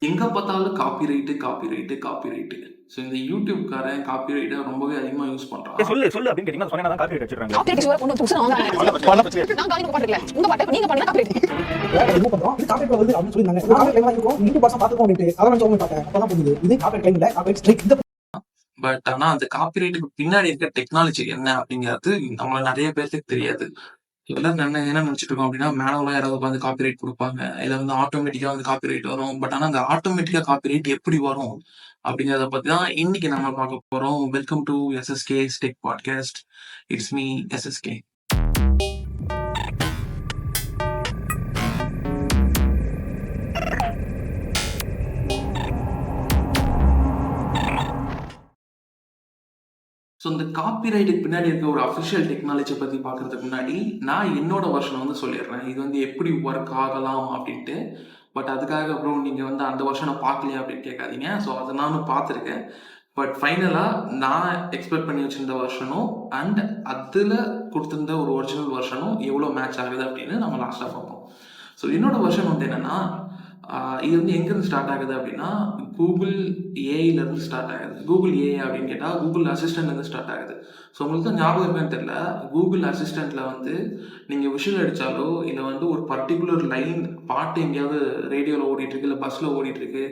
எங்க பார்த்தாலும் copyright, copyright. So இந்த யூடியூப்காரன் காப்பி ரைட்ட ரொம்பவே அதிகமா யூஸ் பண்றான். சொல்லு சொல்லு அப்படின்னு கேட்டீங்கன்னா சொன்னா தான் காப்பி ரைட் வச்சிருக்காங்க. காப்பி ரைட் கொண்டு வந்து புதுசா வாங்குறாங்க. நான் காலையில பாட்டுல உங்க பாட்டு நீங்க பண்ணா காப்பி ரைட். ரிமூவ் பண்றோம். இது காப்பி வருது அப்படின்னு சொல்லிருந்தாங்க. காப்பி ரைட் வாங்கிருக்கோம். யூடியூப் பாஸ் பாத்துக்கோம் அப்படினு அதான் நான் பார்த்தேன். அப்பதான் புரியுது. இது காப்பி ரைட் இல்ல, காப்பி ரைட் ஸ்ட்ரைக். இந்த பட் ஆனா அந்த காப்பி ரைட்டுக்கு பின்னாடி இருக்க டெக்னாலஜி என்ன அப்படிங்கிறது நம்மள நிறைய பேருக்கு தெரியாது. எல்லாரும் என்ன நினைச்சிட்டு இருக்கோம் அப்படின்னா மேனுவலா யாராவது உட்காந்து காப்பி ரைட் கொடுப்பாங்க, இல்ல வந்து ஆட்டோமேட்டிக்கா வந்து காப்பி ரைட் வரும். பட் ஆனா அந்த ஆட்டோமேட்டிக்கா காப்பி ரைட் எப்படி வரும் அப்படிங்கறத பத்தி தான் இன்னைக்கு நம்ம பார்க்க போறோம். Welcome to SSK tech podcast. It's me SSK. So இந்த காப்பிரைட்டுக்கு பின்னாடி இருக்க ஒரு அஃபிஷியல் டெக்னாலஜியை பற்றி பார்க்கறதுக்கு முன்னாடி நான் என்னோட வருஷன் வந்து சொல்லிடுறேன். இது வந்து எப்படி ஒர்க் ஆகலாம் அப்படின்ட்டு. பட் அதுக்காக அப்புறம் நீங்கள் வந்து அந்த வருஷனை பார்க்கலையா அப்படின்னு கேட்காதீங்க. ஸோ அதை நானும் பார்த்துருக்கேன். பட் ஃபைனலாக நான் எக்ஸ்பெக்ட் பண்ணி வச்சிருந்த வருஷனும் அண்ட் அதில் கொடுத்துருந்த ஒரு ஒரிஜினல் வருஷனும் எவ்வளோ மேட்ச் ஆகுது அப்படின்னு நம்ம லாஸ்ட்டாக பார்ப்போம். ஸோ என்னோட வருஷன் வந்து என்னென்னா, இது வந்து எங்கேருந்து ஸ்டார்ட் ஆகுது அப்படின்னா கூகுள் ஏஐலேருந்து ஸ்டார்ட் ஆகுது. கூகுள் ஏஐ அப்படின்னு கேட்டால் கூகுள் அசிஸ்டன்ட்லேருந்து ஸ்டார்ட் ஆகுது. ஸோ உங்களுக்கு தான் ஞாபகம் இருக்கான்னு தெரியல, கூகுள் அசிஸ்டண்ட்டில் வந்து நீங்கள் விஷுவல் அடித்தாலோ இல்லை வந்து ஒரு பர்டிகுலர் லைன் பாட்டு எங்கேயாவது ரேடியோவில் ஓடிட்டுருக்கு இல்லை பஸ்ஸில் ஓடிட்டுருக்கு,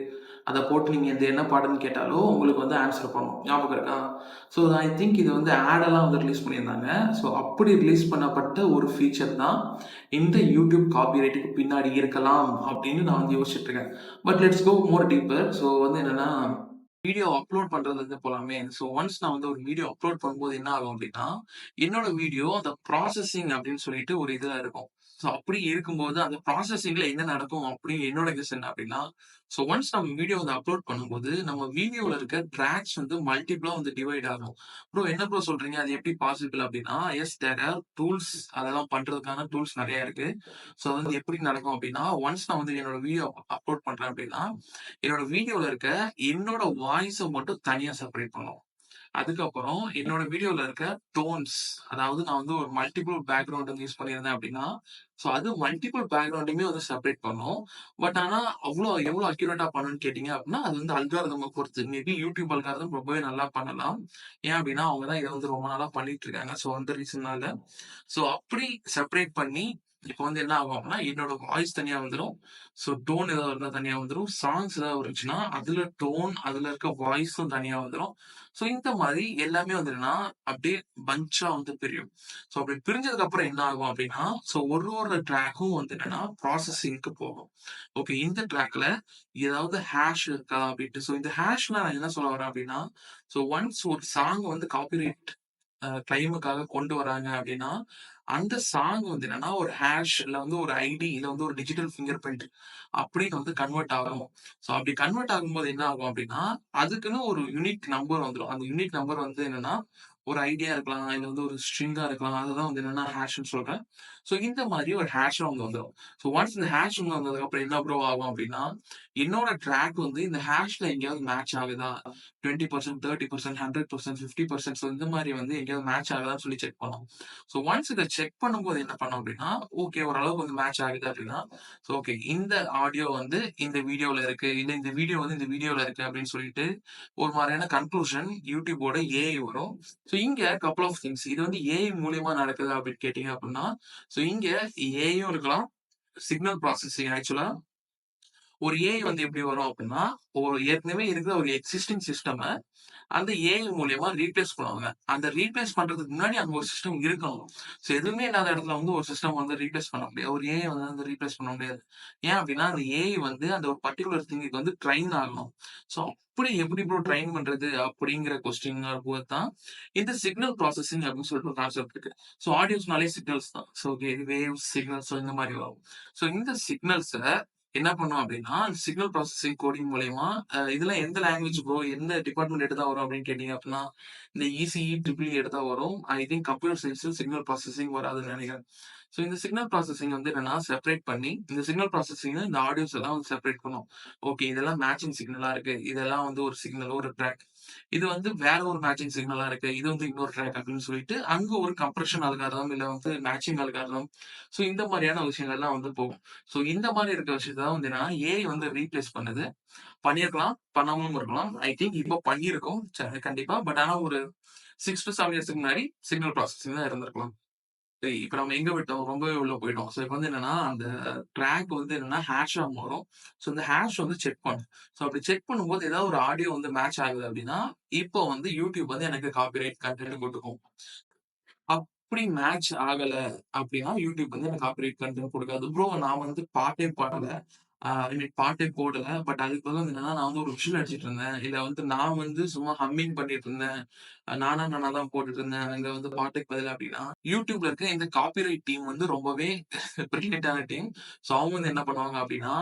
அதை போட்டு நீங்கள் இந்த என்ன பாட்டுன்னு கேட்டாலோ உங்களுக்கு வந்து ஆன்சர் பண்ணும். ஞாபகம் இருக்கா? ஸோ ஐ திங்க் இது வந்து ஆடெல்லாம் வந்து ரிலீஸ் பண்ணியிருந்தாங்க. ஸோ அப்படி ரிலீஸ் பண்ணப்பட்ட ஒரு ஃபீச்சர் தான் இந்த யூடியூப் காப்பிரைட்டுக்கு பின்னாடி இருக்கலாம் அப்படின்னு நான் வந்து யோசிச்சுட்டு இருக்கேன். But let's go more deeper. So வந்து என்னன்னா, வீடியோ அப்லோட் பண்றது வந்து போலாமே. ஸோ ஒன்ஸ் நான் வந்து ஒரு வீடியோ அப்லோட் பண்ணும்போது என்ன ஆகும் அப்படின்னா, என்னோட வீடியோ அந்த ப்ராசஸிங் அப்படின்னு சொல்லிட்டு ஒரு இதுல இருக்கும். ஸோ அப்படி இருக்கும்போது அந்த ப்ராசஸிங்ல என்ன நடக்கும் அப்படின்னு என்னோட கெஸ் என்ன அப்படின்னா, ஸோ ஒன்ஸ் நம்ம வீடியோ வந்து அப்லோட் பண்ணும்போது நம்ம வீடியோல இருக்க ட்ராக்ஸ் வந்து மல்டிபிளா வந்து டிவைட் ஆகும். ப்ரோ என்ன ப்ரோ சொல்றீங்க, அது எப்படி பாசிபிள் அப்படின்னா, எஸ் தேர் ஆர் டூல்ஸ், அதெல்லாம் பண்றதுக்கான டூல்ஸ் நிறைய இருக்கு. ஸோ அது வந்து எப்படி நடக்கும் அப்படின்னா, ஒன்ஸ் நான் வந்து என்னோட வீடியோ அப்லோட் பண்றேன் அப்படின்னா, என்னோட வீடியோல இருக்க என்னோட வாய்ஸை மட்டும் தனியா செப்பரேட் பண்ணும். அதுக்கப்புறம் என்னோட வீடியோல இருக்க டோன்ஸ், அதாவது நான் வந்து ஒரு மல்டிபிள் பேக்ரவுண்ட் வந்து யூஸ் பண்ணியிருந்தேன் அப்படின்னா, ஸோ அது மல்டிபிள் பேக்ரவுண்டுமே வந்து செப்பரேட் பண்ணும். பட் ஆனா எவ்வளோ அக்யூரேட்டா பண்ணுன்னு கேட்டீங்க அப்படின்னா, அது வந்து அல்காரிதமை பொறுத்து. மேபி யூடியூப் அல்காரிதம் ரொம்பவே நல்லா பண்ணலாம். ஏன் அப்படின்னா அவங்க தான் இதை வந்து ரொம்ப நாளா பண்ணிட்டு இருக்காங்க. ஸோ அந்த ரீசன்னால ஸோ அப்படி செப்பரேட் பண்ணி இப்போ வந்து என்ன ஆகும் அப்படின்னா, என்னோட வாய்ஸ் தனியா வந்துடும். ஸோ டோன் ஏதாவது இருந்தா தனியா வந்துடும். சாங்ஸ் ஏதாவது இருந்துச்சுன்னா அதுல டோன், அதுல இருக்க வாய்ஸும் தனியா வந்துடும். ஸோ இந்த மாதிரி எல்லாமே வந்து என்னன்னா அப்படியே பஞ்சா வந்து பிரியும். ஸோ அப்படி பிரிஞ்சதுக்கு அப்புறம் என்ன ஆகும் அப்படின்னா, ஸோ ஒரு ட்ராக்கும் வந்து என்னன்னா ப்ராசஸிங்க்கு போகும். ஓகே, இந்த ட்ராக்ல ஏதாவது ஹேஷ் இருக்கா அப்படின்ட்டு. ஸோ இந்த ஹேஷ்ல நான் என்ன சொல்ல வரேன் அப்படின்னா, ஸோ ஒன்ஸ் ஒரு சாங் வந்து காப்பிரைட் கிளைமுக்காக கொண்டு வராங்க அப்படின்னா, அந்த சாங் வந்து என்னன்னா ஒரு ஹேஷ் இல்ல வந்து ஒரு ஐடி இல்ல வந்து ஒரு டிஜிட்டல் ஃபிங்கர் பிரிண்ட் அப்படின்னு வந்து கன்வெர்ட் ஆகும். ஸோ அப்படி கன்வெர்ட் ஆகும்போது என்ன ஆகும் அப்படின்னா, அதுக்குன்னு ஒரு யூனிக் நம்பர் வந்துடும். அந்த யூனிக் நம்பர் வந்து என்னன்னா ஒரு ஐடியா இருக்கலாம், இல்ல வந்து ஒரு ஸ்ட்ரிங்கா இருக்கலாம். அதுதான் வந்து என்னன்னா ஹேஷ்ன்னு சொல்றேன். ஸோ இந்த மாதிரி ஒரு ஹேஷ் வந்து வந்துடும். ஸோ ஒன்ஸ் இந்த ஹேஷ் வந்து வந்ததுக்கு அப்புறம் என்ன ப்ரோ ஆகும் அப்படின்னா, என்னோட ட்ராக் வந்து இந்த ஹேஷ்ல எங்கேயாவது மேட்ச் ஆகுதா, 20%, 30%, 100%, 50%, ஸோ இந்த மாதிரி வந்து எங்கேயாவது மேட்ச் ஆகுதான்னு சொல்லி செக் பண்ணும். ஸோ ஒன்ஸ் இதை செக் பண்ணும்போது என்ன பண்ணும் அப்படின்னா, ஓகே ஓரளவுக்கு வந்து மேட்ச் ஆகுது அப்படின்னா, ஸோ ஓகே இந்த ஆடியோ வந்து இந்த வீடியோல இருக்கு, இல்ல இந்த வீடியோ வந்து இந்த வீடியோல இருக்கு அப்படின்னு சொல்லிட்டு ஒரு மாதிரியான கன்க்ளூஷன் யூடியூபோட ஏஐ வரும். ஸோ இங்க கப்புள் ஆஃப் திங்ஸ், இது வந்து ஏஐ மூலியமா நடக்குது அப்படின்னு கேட்டீங்க அப்படின்னா, ஸோ இங்க ஏஐயும் இருக்கலாம், சிக்னல் ப்ராசஸிங். ஆக்சுவலா ஒரு ஏஐ வந்து எப்படி வரும் அப்படின்னா, ஒரு ஏற்கனவே இருக்கிற ஒரு எக்ஸிஸ்டிங் சிஸ்டம் அந்த ஏஐ மூலியமா ரீப்ளேஸ் பண்ணுவாங்க. அந்த ரீப்ளேஸ் பண்றதுக்கு முன்னாடி அங்க ஒரு சிஸ்டம் இருக்கணும். ஸோ எதுவுமே இல்லாத இடத்துல வந்து ஒரு சிஸ்டம் வந்து ரீப்ளேஸ் பண்ண முடியாது. ஒரு ஏஐ வந்து ரீப்ளேஸ் பண்ண முடியாது. ஏன் அப்படின்னா அந்த ஏஐ வந்து அந்த ஒரு பர்ட்டிகுலர் திங்குக்கு வந்து ட்ரெயின் ஆகணும். ஸோ அப்படி எப்படி ப்ரோ ட்ரெயின் பண்றது அப்படிங்கிற கொஸ்டின் போது தான் இந்த சிக்னல் ப்ராசஸிங் அப்படின்னு சொல்லிட்டு ஒரு கான்செப்ட் இருக்கு. ஸோ ஆடியோஸ்னாலே சிக்னல்ஸ் தான். ஸோ வேவ்ஸ், சிக்னல்ஸ் இந்த மாதிரி வரும். ஸோ இந்த சிக்னல்ஸை என்ன பண்ணும் அப்படின்னா, சிக்னல் ப்ராசஸிங் கோடிங் மூலியமா இதெல்லாம் எந்த லாங்குவேஜ் ப்ரோ, எந்த டிபார்ட்மெண்ட் எடுத்தா வரும் அப்படின்னு கேட்டீங்க அப்படின்னா, இந்த இசிஇ, ட்ரிபிள் எடுத்தா வரும். ஐ திங்க் கம்ப்யூட்டர் சயின்ஸில் சிக்னல் ப்ராசஸிங் வராதுன்னு நினைக்கிறேன். ஸோ இந்த சிக்னல் ப்ராசஸிங் வந்து என்னன்னா செப்பரேட் பண்ணி, இந்த சிக்னல் ப்ராசஸிங் இந்த ஆடியோஸ் எல்லாம் வந்து செப்பரேட் பண்ணும். ஓகே இதெல்லாம் மேட்சிங் சிக்னலா இருக்கு. இதெல்லாம் வந்து ஒரு சிக்னல், ஒரு ட்ராக். இது வந்து வேற ஒரு மேட்சிங் சிக்னலா இருக்கு. இது வந்து இன்னொரு ட்ராக் அப்படின்னு சொல்லிட்டு, அங்க ஒரு கம்ப்ரஷன் அல்காரிதம் இல்ல வந்து மேட்சிங் அல்காரிதம். ஸோ இந்த மாரியான விஷயங்கள்லாம் வந்து போகும். ஸோ இந்த மாரி இருக்க விஷயத்த தான் வந்து என்னன்னா, ஏஐ வந்து ரீப்ளேஸ் பண்ணுது. பண்ணியிருக்கலாம், பண்ணாமலும் இருக்கலாம். ஐ திங்க் இப்போ பண்ணியிருக்கும். கண்டிப்பா. பட் ஆனா ஒரு 6 to 7 இயர்ஸ்க்கு முன்னாடி சிக்னல் ப்ராசஸிங் தான் இருந்திருக்கலாம். சரி, இப்ப நம்ம எங்க விட்டோம்? ரொம்பவே உள்ள போயிட்டோம். ஸோ இப்ப வந்து என்னன்னா, அந்த ட்ராக் வந்து என்னன்னா ஹேஷா மாறும். ஸோ இந்த ஹேஷ் வந்து செக் பண்ணும். ஸோ அப்படி செக் பண்ணும்போது ஏதாவது ஒரு ஆடியோ வந்து மேட்ச் ஆகுது அப்படின்னா, இப்போ வந்து YouTube வந்து எனக்கு காப்பிரைட் கன்டென்ட் குடுக்கும். அப்படி மேட்ச் ஆகல அப்படின்னா, YouTube வந்து எனக்கு காப்பிரைட் கன்டென்ட் குடுக்காது. ப்ரோ நான் வந்து பாட்டே பாடல. ஐ மீன் பாட்டே போடல. பட் அதுக்கு பதிலா வந்து என்னன்னா, நான் வந்து ஒரு விசில் அடிச்சிட்டு இருந்தேன். இல்ல வந்து நான் வந்து சும்மா ஹம்மிங் பண்ணிட்டு இருந்தேன். நானா தான் போட்டுட்டு இருந்தேன். அங்க வந்து பாட்டுக்கு பதிலா அப்படின்னா, YouTubeல இருக்க இந்த காப்பிரைட் டீம் வந்து ரொம்பவே பிரில்லியன்ட்டான டீம். ஸோ அவங்க வந்து என்ன பண்ணுவாங்க அப்படின்னா,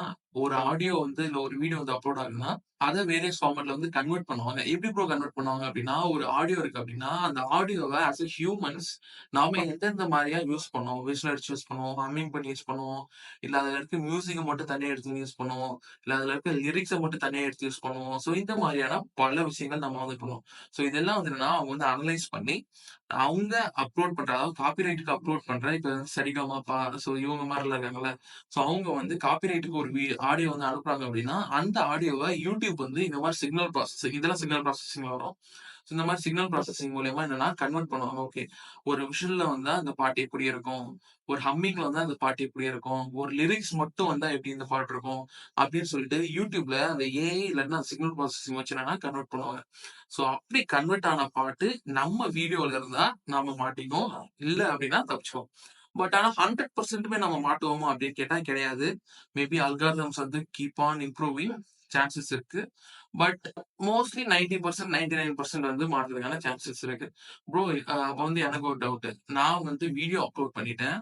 ஒரு ஆடியோ வந்து இல்ல ஒரு வீடியோ வந்து அப்லோட் ஆகுதுன்னா, அத வேரியஸ் ஃபார்மட்ல வந்து கன்வெர்ட் பண்ணுவாங்க. எப்படி ப்ரோ கன்வெர்ட் பண்ணுவாங்க அப்படின்னா, ஒரு ஆடியோ இருக்கு அப்படின்னா, அந்த ஆடியோவ ஆஸ் எ ஹியூமன்ஸ் நாம எந்தெந்த மாரியா யூஸ் பண்ணோம். விசில் அடிச்சு யூஸ் பண்ணுவோம். ஹம்மிங் பண்ணி யூஸ் பண்ணுவோம். இல்ல அதுல இருக்க மியூசிக்க மட்டும் தனியா எடுத்து யூஸ் பண்ணுவோம். இல்ல அதுல இருக்க லிரிக்ஸ மட்டும் தனியா எடுத்து யூஸ் பண்ணுவோம். ஸோ இந்த மாரியான பல விஷயங்கள் நம்ம வந்து பண்ணுவோம். ஸோ இதெல்லாம் வந்து என்னன்னா, அவங்க வந்து அனலைஸ் பண்ணி, அவங்க அப்லோட் பண்ற அதாவது காப்பிரைட்க்கு அப்லோட் பண்ற இப்ப சரிகமபா ஸோ இவங்க மாரிலாம் இருக்காங்கல்ல. ஸோ அவங்க வந்து காப்பிரைட்க்கு ஒரு ஆடியோ வந்து அனுப்புறாங்க அப்படின்னா, அந்த ஆடியோவ YouTube வந்து இந்த மாரி சிக்னல் ப்ராசஸிங் இதெல்லாம் சிக்னல் ப்ராசஸிங்ல வரும். ஸோ இந்த மாரி சிக்னல் ப்ராசஸிங் மூலியமா என்னன்னா கன்வெர்ட் பண்ணுவாங்க. ஓகே. ஒரு விஷுவல்ல வந்தா அந்த பாட்டு எப்படி இருக்கும்? ஒரு ஹம்மிங்ல வந்தா அந்த பாட்டு எப்படி இருக்கும்? ஒரு லிரிக்ஸ் மட்டும் வந்தா எப்படி இந்த பாட்டு இருக்கும்? அப்படின்னு சொல்லிட்டு YouTubeல அந்த ஏஐ இல்லாட்டினா சிக்னல் ப்ராசஸிங் வச்சு என்னன்னா கன்வெர்ட் பண்ணுவாங்க. ஸோ அப்படி கன்வெர்ட் ஆன பாட்டு நம்ம வீடியோல இருந்தா நாம மாட்டிக்குவோம். இல்ல அப்படின்னா தப்பிச்சுக்குவோம். பட் ஆனா 100%மே நம்ம மாட்டுவோமா அப்படின்னு கேட்டா கிடையாது. மேபி அல்காரிதம்ஸ் வந்து கீப் ஆன் இம்ப்ரூவிங் சான்சஸ் இருக்கு. பட் மோஸ்ட்லி 90% 99% வந்து மாட்டுறதுக்கான சான்சஸ் இருக்கு. ப்ரோ அப்ப வந்து எனக்கு ஒரு டவுட். நான் வந்து வீடியோ அப்லோட் பண்ணிட்டேன்.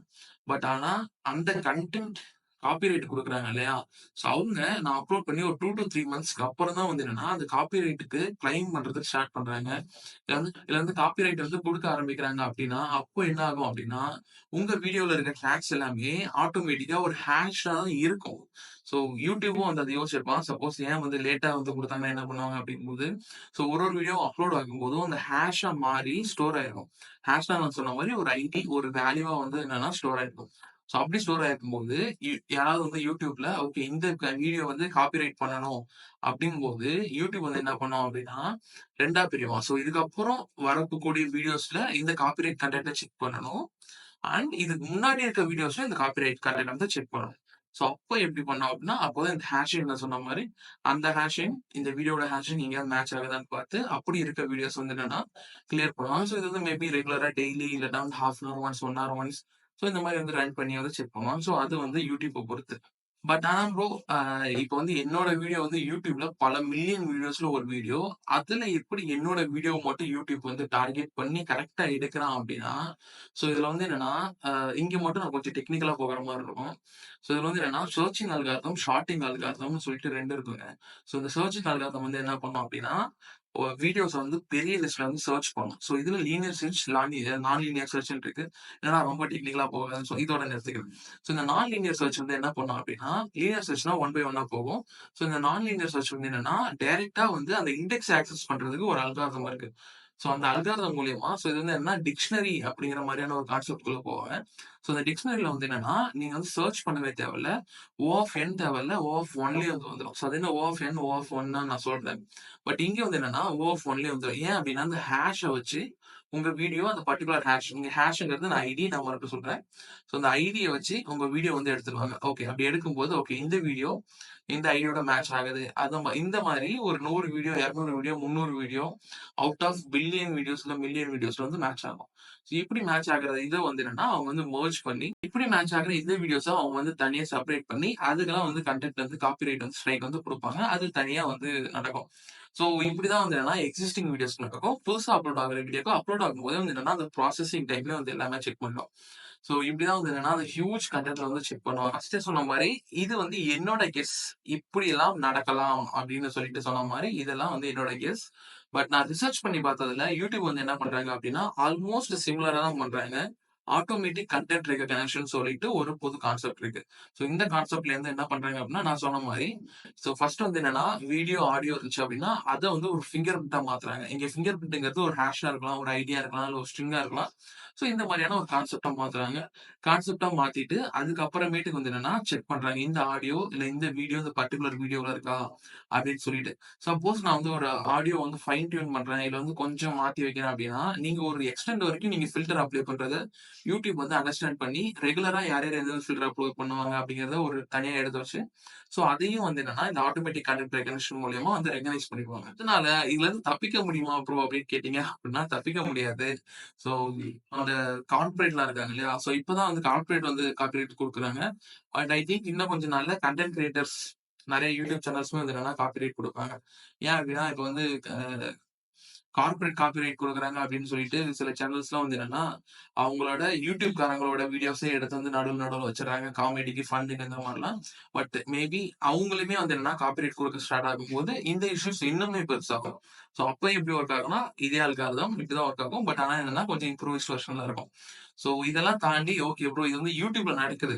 பட் ஆனா அந்த கன்டென்ட் காப்பிரைட் குடுக்குறாங்க இல்லையா? ஸோ அவங்க நான் அப்லோட் பண்ணி ஒரு 2 to 3 மந்த்ஸ்க்கு அப்புறம் தான் வந்து என்னன்னா, அந்த காப்பிரைட்டுக்கு கிளைம் பண்றதுக்கு ஸ்டார்ட் பண்றாங்க. இல்ல வந்து காப்பிரைட் வந்து குடுக்க ஆரம்பிக்கிறாங்க அப்படின்னா, அப்போ என்ன ஆகும் அப்படின்னா, உங்க வீடியோல இருக்க ட்ராக்ஸ் எல்லாமே ஆட்டோமேட்டிக்கா ஒரு ஹேஷ்டா தான் இருக்கும். ஸோ YouTubeம் வந்து அத யோசிச்சிருப்பான். சப்போஸ் ஏன் வந்து லேட்டா வந்து குடுத்தாங்கன்னா என்ன பண்ணுவாங்க அப்படிங்கும்போது, ஸோ ஒரு ஒரு வீடியோ அப்லோட் ஆகும்போதும் அந்த ஹேஷா மாறி ஸ்டோர் ஆயிரும். ஹேஷ்னா நான் சொன்ன மாரி ஒரு ஐடி ஒரு வேல்யூவா வந்து என்னன்னா ஸ்டோர் ஆயிருக்கும். ஸோ அப்படி ஸ்டோர் ஆயிருக்கும்போது, யாராவது வந்து YouTubeல ஓகே இந்த வீடியோ வந்து காப்பிரைட் பண்ணணும் அப்படிங்கும்போது, YouTube வந்து என்ன பண்ணும் அப்படின்னா, 2ஆ பிரிவான். ஸோ இதுக்கப்புறம் வரக்கூடிய வீடியோஸ்ல இந்த காப்பிரைட் கன்டென்ட்ட செக் பண்ணணும். அண்ட் இதுக்கு முன்னாடி இருக்க வீடியோஸ்ல இந்த காப்பிரைட் கன்டென்ட் வந்து செக் பண்ணணும். ஸோ அப்ப எப்படி பண்ணோம் அப்படின்னா, அப்போதான் இந்த ஹேஷிங் நான் சொன்ன மாரி, அந்த ஹேஷிங் இந்த வீடியோட ஹேஷிங் எங்கேயாவது மேட்ச் ஆகுதான்னு பார்த்து, அப்படி இருக்க வீடியோஸ் வந்து என்னன்னா கிளியர் பண்ணுவாங்க. ஸோ இது வந்து மேபி ரெகுலரா டெய்லி இல்லன்னா வந்து 1/2 an hour once, 1 hour once so இந்த மாரி வந்து ரன் பண்ணி வந்து செக் பண்ணுவாங்க. ஸோ அது வந்து YouTube பொறுத்து. பட் ஆனா ப்ரோ இப்ப வந்து என்னோட வீடியோ வந்து YouTubeல பல மில்லியன் வீடியோஸ்ல ஒரு வீடியோ. அதுல எப்படி என்னோட வீடியோவ மட்டும் YouTube வந்து டார்கெட் பண்ணி கரெக்ட்டா எடுக்குறான் அப்படின்னா, ஸோ இதுல வந்து என்னன்னா, அ இங்க மட்டும் நான் கொஞ்சம் டெக்னிக்கலா போகுற மாரி இருக்கும். ஸோ இதுல வந்து என்னன்னா, சர்ச்சிங் அல்காரிதம், ஷார்ட்டிங் அல்காரிதம்னு சொல்லிட்டு 2 இருக்குங்க. ஸோ இந்த சர்ச்சிங் அல்காரிதம் வந்து என்ன பண்ணும் அப்படின்னா, வீடியோஸ வந்து பெரிய லிஸ்ட்ல வந்து சர்ச் பண்ணும். ஸோ இதுல லீனியர் சர்ச், நான் லீனியர் சர்ச்ன்னு இருக்கு. ஏன்னா ரொம்ப டெக்னிக்கலா போகாதுன்னு இதோட நிறுத்திக்கிறேன். ஸோ இந்த நான் லீனியர் சர்ச் வந்து என்ன பண்ணும் அப்படின்னா, லீனியர் சர்ச்னா ஒன் பை ஒன்னா போகும். ஸோ இந்த நான் லீனியர் சர்ச் வந்து என்னன்னா, டைரக்ட்டா வந்து அந்த இண்டெக்ஸ் ஆக்சஸ் பண்றதுக்கு ஒரு அல்காரிதம் இருக்கு. ஸோ அந்த அல்காரிதம் மூலியமா இது வந்து என்னன்னா, டிக்ஷனரி அப்படிங்கிற மாரியான ஒரு கான்செப்ட் குள்ள போவேன். ஸோ இந்த டிக்ஷனரில வந்து என்னன்னா, நீங்க வந்து சர்ச் பண்ணவே தேவையில்ல. O ஆஃப் n தேவையில்ல. O ஆஃப் 1லயே வந்து வந்துரும். ஸோ அது என்ன O of n, O of 1 நான் சொல்றேன். பட் இங்க வந்து என்னன்னா, O ஆஃப் 1லயே வந்துரும். ஏன் அப்படின்னா, அந்த ஹேஷ வச்சு உங்க வீடியோ அந்த பர்ட்டிகுலர் ஹேஷ் இங்க ஹேஷ்ங்கிறது நான் ஐடி நான் மறுபடியும் சொல்றேன். ஸோ அந்த ஐடிய வச்சு உங்க வீடியோ வந்து எடுத்துருவாங்க. ஓகே. அப்படி எடுக்கும்போது, ஓகே இந்த வீடியோ இந்த ஐடியோட மேட்ச் ஆகுது. இந்த மாரி ஒரு 100 video, 200 video, 300 video out of billion வீடியோஸ்ல, மில்லியன் வீடியோஸ்ல வந்து மேட்ச் ஆகும். ஸோ இப்படி மேட்ச் ஆகுற இத வந்து என்னன்னா, அவங்க வந்து மெர்ஜ் பண்ணி, இப்படி மேட்ச் ஆகுற இந்த வீடியோஸ அவங்க வந்து தனியா செப்பரேட் பண்ணி, அதுக்கெல்லாம் வந்து கன்டென்ட் வந்து காப்பிரைட் வந்து ஸ்ட்ரைக் வந்து குடுப்பாங்க. அது தனியா வந்து நடக்கும். ஸோ இப்படிதான் வந்து என்னன்னா, எக்ஸிஸ்டிங் வீடியோஸ் நடக்கும். புதுசா அப்லோட் ஆகுற வீடியோக்கு அப்லோட் ஆகும்போது வந்து என்னன்னா, அந்த ப்ராசஸிங் டைம்ல வந்து எல்லாமே செக் பண்ணும். ஸோ இப்படிதான் வந்து என்னன்னா, அந்த ஹியூஜ் கன்டென்ட்ல வந்து செக் பண்ணுவாங்க. ஃபர்ஸ்ட்டே சொன்ன மாரி, இது வந்து என்னோட கெஸ். இப்படியெல்லாம் நடக்கலாம் அப்படின்னு சொல்லிட்டு சொன்ன மாரி, இதெல்லாம் வந்து என்னோட கெஸ். பட் நான் ரிசர்ச் பண்ணி பார்த்ததுல, YouTube வந்து என்ன பண்றாங்க அப்படின்னா, ஆல்மோஸ்ட் சிமிலரா தான் பண்றாங்க. ஆட்டோமேட்டிக் கன்டென்ட் ரெகக்னிஷன் சொல்லிட்டு ஒரு புது கான்செப்ட் இருக்கு. ஸோ இந்த கான்செப்ட்ல இருந்து என்ன பண்றாங்க அப்படின்னா, நான் சொன்ன மாரி ஃபர்ஸ்ட் வந்து என்னன்னா, வீடியோ, ஆடியோ இருந்துச்சு அப்படின்னா, அத வந்து ஒரு ஃபிங்கர் பிரிண்ட்டா மாத்துறாங்க. இங்க ஃபிங்கர் பிரிண்ட்ங்கிறது ஒரு ஹேஷா இருக்கலாம், ஒரு ஐடியா இருக்கலாம், இல்ல ஒரு ஸ்ட்ரிங்கா இருக்கலாம். ஸோ இந்த மாரியான ஒரு கான்செப்ட்டா மாத்துறாங்க. கான்செப்ட்டா மாத்திட்டு, அதுக்கப்புறமேட்டுக்கு வந்து என்னன்னா, செக் பண்றாங்க. இந்த ஆடியோ இல்ல இந்த வீடியோ இந்த பர்ட்டிகுலர் வீடியோல இருக்கா? அப்படின்னு சொல்லிட்டு. சப்போஸ் நான் வந்து ஒரு ஆடியோ வந்து ஃபைன் டியூன் பண்றேன், இல்ல வந்து கொஞ்சம் மாத்தி வைக்கிறேன் அப்படின்னா, நீங்க ஒரு எக்ஸ்டெண்ட் வரைக்கும் நீங்க ஃபில்டர் அப்ளை பண்றத யூடியூப் வந்து அண்டர்ஸ்டாண்ட் பண்ணி, ரெகுலரா யார் யார் எந்த ஃபில்டர் அப்லோட் பண்ணுவாங்க அப்படிங்கிறத ஒரு தனியா எடுத்து வச்சு, ஸோ அதையும் வந்து என்னன்னா, இந்த ஆட்டோமேட்டிக் கன்டென்ட் ரெகக்னிஷன் மூலியமா வந்து ரெகனைஸ் பண்ணிக்குவாங்க. இதனால இதுல இருந்து தப்பிக்க முடியுமா ப்ரோ அப்படின்னு கேட்டீங்க அப்படின்னா, தப்பிக்க முடியாது. ஸோ அந்த கார்ப்பரேட்லாம் இருக்காங்க இல்லையா? ஸோ இப்பதான் வந்து கார்ப்பரேட் வந்து காப்பிரைட் குடுக்குறாங்க. பட் ஐ திங்க் இன்னும் கொஞ்சம் நல்ல கன்டென்ட் கிரியேட்டர்ஸ் நெறைய யூடியூப் சேனல்ஸ்மே வந்து என்னன்னா காப்பிரைட் குடுப்பாங்க. ஏன் அப்படின்னா, இப்ப வந்து கார்ப்பரேட் காப்பிரைட் குடுக்குறாங்க அப்படின்னு சொல்லிட்டு சில சேனல்ஸ்லாம் வந்து என்னன்னா, அவங்களோட யூடியூப்காரங்களோட வீடியோஸே எடுத்து வந்து நடுவுல வச்சுடுறாங்க. காமெடிக்கு, ஃபன்னுக்கு இந்த மாரிலாம். பட் மேபி அவங்களுமே வந்து என்னன்னா காப்பிரைட் குடுக்க ஸ்டார்ட் ஆகும்போது, இந்த இஷ்யூஸ் இன்னுமே பெருசாகும். ஸோ அப்ப எப்படி ஒர்க் ஆகும்னா, இதே அல்காரிதம் இப்படிதான் ஒர்க் ஆகும். பட் ஆனா என்னன்னா கொஞ்சம் இம்ப்ரூவைஸ்ட் வெர்ஷன்ல இருக்கும். ஸோ இதெல்லாம் தாண்டி ஓகே ப்ரோ இது வந்து யூடியூப்ல நடக்குது.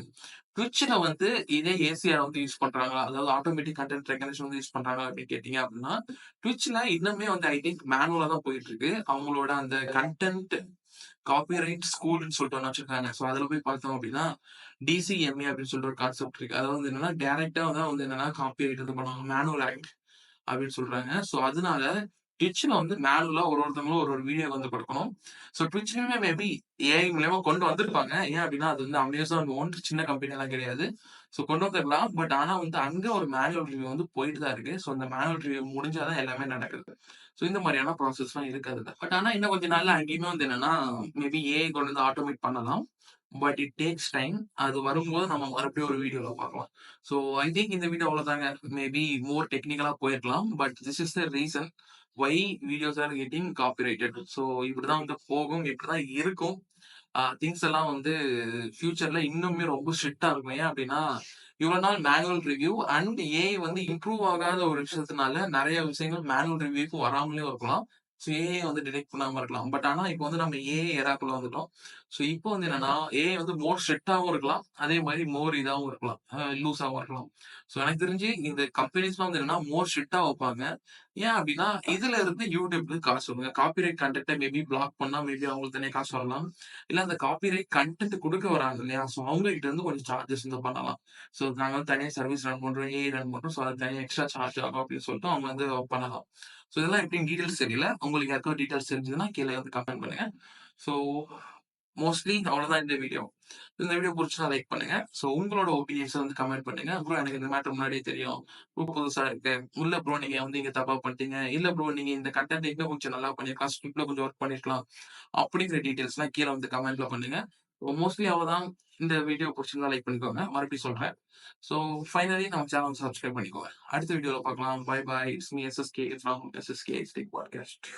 ட்விட்ச்ல வந்து இதே ஏசிஆர் வந்து யூஸ் பண்றாங்களா? அதாவது ஆட்டோமேட்டிக் கன்டென்ட் ரெகக்னிஷன் வந்து யூஸ் பண்றாங்களா அப்படின்னு கேட்டீங்க அப்படின்னா, ட்விட்ச்ல இன்னுமே வந்து ஐ திங்க் மேனுவலா தான் போயிட்டு இருக்கு. அவங்களோட அந்த கன்டென்ட் காப்பிரைட் ஸ்கூல்ன்னு சொல்லிட்டு ஒண்ணு வச்சிருக்காங்க. ஸோ அதுல போய் பார்த்தோம் அப்படின்னா, டிசிஎம்ஏ அப்படின்னு சொல்லிட்டு ஒரு கான்செப்ட் இருக்கு. அதாவது வந்து என்னன்னா, டைரக்ட்டா தான் வந்து என்னன்னா காப்பிரைட் இது பண்ணுவாங்க. மேனுவல் ஆக்ட் அப்படின்னு சொல்றாங்க. ஸோ அதனால Twitchல வந்து மேனுவலா ஒருத்தவங்களும் ஒரு வீடியோ வந்து கொடுக்கணும். ஸோ Twitchலயுமே மேபி ஏஐ மூலியமா கொண்டு வந்திருப்பாங்க. ஏன் அப்படின்னா, அது வந்து Amazon ஓன் சின்ன கம்பெனிலாம் கிடையாது. ஸோ கொண்டு வந்துரலாம். பட் ஆனா வந்து அங்க ஒரு மேனுவல் ரிவ்யூ வந்து போயிட்டு தான் இருக்கு. ஸோ அந்த மேனுவல் ரிவ்யூ முடிஞ்சா தான் எல்லாமே நடக்குது. ஸோ இந்த மாதிரியான ப்ராசஸ்லாம் இருக்கு அதுல. பட் ஆனா இன்னும் கொஞ்ச நாள்ல அங்கேயுமே வந்து என்னன்னா, மேபி ஏஐ கொண்டு வந்து ஆட்டோமேட் பண்ணலாம். But it takes time. அது வரும்போது நம்ம மறுபடியும் ஒரு வீடியோல பார்க்கலாம். ஸோ ஐ திங்க் இந்த வீடியோ அவ்வளோதாங்க. மேபி மோர் டெக்னிக்கலா போயிருக்கலாம். But this is the reason why videos are getting காப்பிரைட்டட். ஸோ இப்படிதான் வந்து போகும். இப்படிதான் இருக்கும். திங்ஸ் எல்லாம் வந்து ஃபியூச்சர்ல இன்னுமே ரொம்ப ஸ்ட்ரிக்ட்டா இருக்கும். ஏன் அப்படின்னா, இவ்வளவு நாள் மேனுவல் ரிவ்யூ அண்ட் ஏஐ வந்து இம்ப்ரூவ் ஆகாத ஒரு விஷயத்தினால நெறைய விஷயங்கள் மேனுவல் ரிவ்யூக்கு வராமலே இருக்கலாம். ஸோ ஏஐ வந்து டிடெக்ட் பண்ணாம இருக்கலாம். பட் ஆனா இப்போ வந்து நம்ம ஏஐ எராக்குள்ள வந்துட்டோம். ஸோ இப்போ வந்து என்னன்னா, ஏஐ வந்து மோர் ஸ்ட்ரிக்ட்டாவும் இருக்கலாம். அதே மாரி மோர் இதாவும் இருக்கலாம். லூஸாவும் இருக்கலாம். ஸோ எனக்கு தெரிஞ்சு இந்த கம்பெனிஸ்லாம் வந்து என்னன்னா, மோர் ஸ்ட்ரிக்ட்டா வைப்பாங்க. ஏன் அப்படின்னா, இதுல இருந்து யூடியூப்க்கு காசு வருங்க. காப்பிரைட் கன்டென்ட்ட மேபி பிளாக் பண்ணா மேபி அவங்களுக்கு தனியா காசு வரலாம். இல்ல அந்த காப்பிரைட் கன்டென்ட் குடுக்க வராங்க இல்லையா? ஸோ அவங்க கிட்ட இருந்து கொஞ்சம் சார்ஜஸ் வந்து பண்ணலாம். ஸோ நாங்க வந்து தனியா சர்வீஸ் ரன் பண்றோம், ஏஐ ரன் பண்றோம். ஸோ அது தனியா எக்ஸ்ட்ரா சார்ஜ் ஆகும் அப்படின்னு சொல்லிட்டு அவங்க வந்து பண்ணலாம். ஸோ இதெல்லாம் எப்படின்னு டீடைல்ஸ் தெரியல. உங்களுக்கு யாருக்காவது டீடைல்ஸ் தெரிஞ்சதுன்னா கீழ வந்து கமெண்ட் பண்ணுங்க. ஸோ மோஸ்ட்லி அவ்வளோதான் இந்த வீடியோ. இந்த வீடியோ புடிச்சா லைக் பண்ணுங்க. ஸோ உங்களோட ஒப்பீனியன்ஸ வந்து கமெண்ட் பண்ணுங்க. ப்ரோ எனக்கு இந்த மேட்டர் முன்னாடியே தெரியும். ப்ரோ புதுசா இருக்கு. இல்ல ப்ரோ நீங்க வந்து இங்க தப்பா பண்ணிட்டீங்க. இல்ல ப்ரோ நீங்க இந்த கன்டென்ட் இன்னும் கொஞ்சம் நல்லா பண்ணியிருக்கலாம். ஸ்கிரிப்ட்ல கொஞ்சம் ஒர்க் பண்ணியிருக்கலாம். அப்படிங்கிற டீடைல்ஸ்லாம் கீழ வந்து கமெண்ட்ல பண்ணுங்க. மோஸ்ட்லி அவ்வளோதான். இந்த வீடியோ புடிச்சிருந்தா லைக் பண்ணிக்கோங்க. மறுபடியும் சொல்றேன். ஸோ ஃபைனலி நம்ம சேனல் சப்ஸ்கிரைப் பண்ணிக்கோங்க. அடுத்த வீடியோல பார்க்கலாம். Bye bye. It's me SSK from SSK tech podcast.